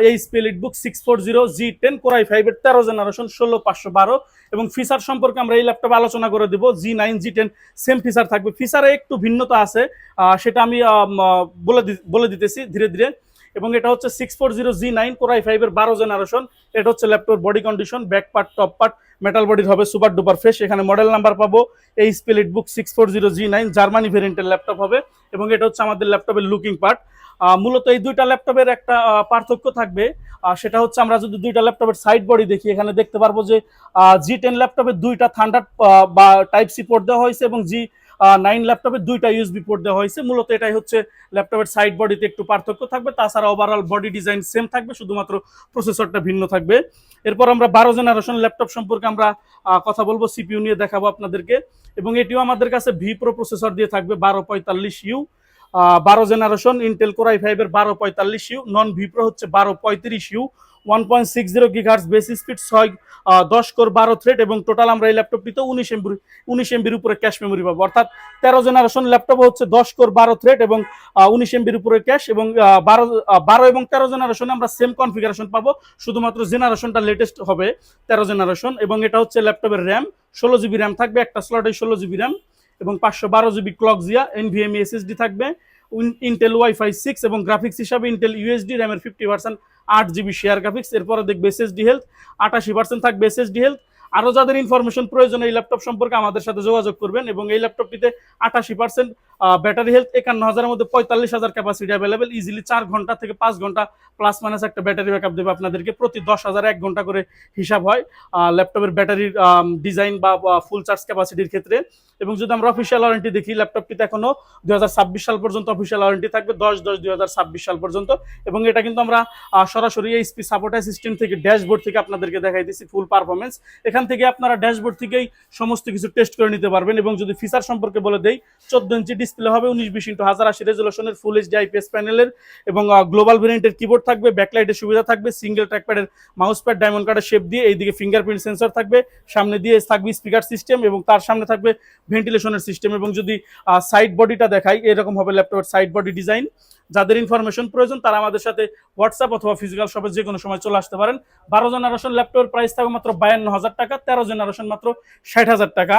HP EliteBook 640G10 Core i5 এর 13 generation 16512 এবং feature সম্পর্কে আমরা এই ল্যাপটপে আলোচনা করে দেব। G9 G10 সেম ফিচার থাকবে, ফিচারে একটু ভিন্নতা আছে, সেটা আমি বলে দিতেছি ধীরে ধীরে। এবং এটা হচ্ছে 640G9 Core i5 এর 12 জেনারেশন। এটা হচ্ছে ল্যাপটপের body condition, back part top part metal বডির হবে, সুপার ডুপার ফ্রেশ। এখানে মডেল নাম্বার পাবো এইচপি এলিটবুক 640G9, জার্মানি ভেরিয়েন্টের ল্যাপটপ হবে। এবং এটা হচ্ছে আমাদের ল্যাপটপের লুকিং পার্ট। মূলত এই দুইটা ল্যাপটপের একটা পার্থক্য থাকবে, সেটা হচ্ছে আমরা যদি দুইটা ল্যাপটপের সাইড বডি দেখি, এখানে দেখতে পারবো যে G10 ল্যাপটপে দুইটা থান্ডার বা টাইপ সি পোর্ট দেওয়া হয়েছে এবং G9 ল্যাপটপে দুইটা ইউএসবি পোর্ট দেওয়া হয়েছে। মূলত এটাই হচ্ছে ল্যাপটপের সাইড বডিতে একটু পার্থক্য থাকবে, তাছাড়া ওভারঅল বডি ডিজাইন সেম থাকবে, শুধুমাত্র প্রসেসরটা ভিন্ন থাকবে। এরপর আমরা 12 জেনারেশন ল্যাপটপ সম্পর্কে আমরা কথা বলবো, সিপিইউ নিয়ে দেখাবো আপনাদেরকে। এবং এটিও আমাদের কাছে ভি প্রো প্রসেসর দিয়ে থাকবে 1245U, 12 generation Intel core i5 এর 1245U, নন ভি প্রো হচ্ছে 1235U, 1.60 GHz base speed, 10 core 12 thread এবং টোটাল আমরা এই ল্যাপটপটিতে 19 এমবির উপরে ক্যাশ মেমোরি পাবো। অর্থাৎ 13 জেনারেশন ল্যাপটপ হচ্ছে 10 কোর 12 থ্রেড এবং 19 এমবির উপরে ক্যাশ। এবং 12 এবং 13 জেনারেশনে আমরা সেম কনফিগারেশন পাবো, শুধুমাত্র জেনারেশনটা লেটেস্ট হবে 13 জেনারেশন। এবং এটা হচ্ছে ল্যাপটপের র্যাম, 16GB র্যাম থাকবে, একটা স্লটে 16GB র্যাম এবং 512GB clock Zia, NVMe SSD থাকবে, ইন্টেল ওয়াইফাই 6 এবং গ্রাফিক্স হিসাবে ইন্টেল ইউএসডি, র্যামের 50% 8GB শেয়ার গ্রাফিক্স। এরপরে দেখবে এসএসডি হেলথ 88% থাকবে এসএসডি হেলথ। আরও যাদের ইনফরমেশন প্রয়োজন এই ল্যাপটপ সম্পর্কে আমাদের সাথে যোগাযোগ করবেন। এবং এই ল্যাপটপটিতে 88% ব্যাটারি হেলথ, 51,000-এর মধ্যে 45,000 ক্যাপাসিটি অ্যাভেলেবেল, ইজিলি 4 ঘন্টা থেকে 5 ঘন্টা প্লাস মাইনাস একটা ব্যাটারি ব্যাকআপ দেবে আপনাদেরকে, প্রতি 10,000 1 ঘন্টা করে হিসাব হয় ল্যাপটপের ব্যাটারির ডিজাইন বা ফুল চার্জ ক্যাপাসিটির ক্ষেত্রে। এবং যদি আমরা অফিসিয়াল ওয়ারেন্টি দেখি, ল্যাপটপটিতে এখনো 2026 সাল পর্যন্ত অফিসিয়াল ওয়ারেন্টি থাকবে, 10/10/2026 সাল পর্যন্ত। এবং এটা কিন্তু আমরা সরাসরি এইচপি সাপোর্ট অ্যাসিস্ট্যান্ট থেকে ড্যাশবোর্ড থেকে আপনাদেরকে দেখাই দিচ্ছি ফুল পারফরমেন্স। এখান থেকে আপনারা ড্যাশবোর্ড থেকেই সমস্ত কিছু টেস্ট করে নিতে পারবেন। এবং যদি ফিচার সম্পর্কে বলে দেই, 14 ইঞ্চি ডিসপ্লে হবে, 1920x1080 রেজুলেশনের ফুল এইচডি আইপিএস প্যানেলের এবং গ্লোবাল ভেরিয়েন্টের কিবোর্ড থাকবে, ব্যাকলাইটের সুবিধা থাকবে, সিঙ্গেল ট্র্যাকপ্যাডের মাউস প্যাড ডায়মন্ড কার্ডের শেপ দিয়ে, এইদিকে ফিঙ্গারপ্রিন্ট সেন্সর থাকবে, সামনে দিয়ে থাকবে স্পিকার সিস্টেম এবং তার সামনে থাকবে ভেন্টিলেশনের সিস্টেম। এবং যদি সাইড বডিটা দেখাই, এরকম হবে ল্যাপটপের সাইড বডি ডিজাইন। যাদের ইনফরমেশন প্রয়োজন তারা আমাদের সাথে হোয়াটসঅ্যাপ অথবা ফিজিক্যাল শপে যে কোনো সময় চলে আসতে পারেন। 12 জেনারেশন ল্যাপটপের প্রাইস থাকবে মাত্র 52,000 টাকা, 13 জেনারেশন মাত্র 60,000 টাকা।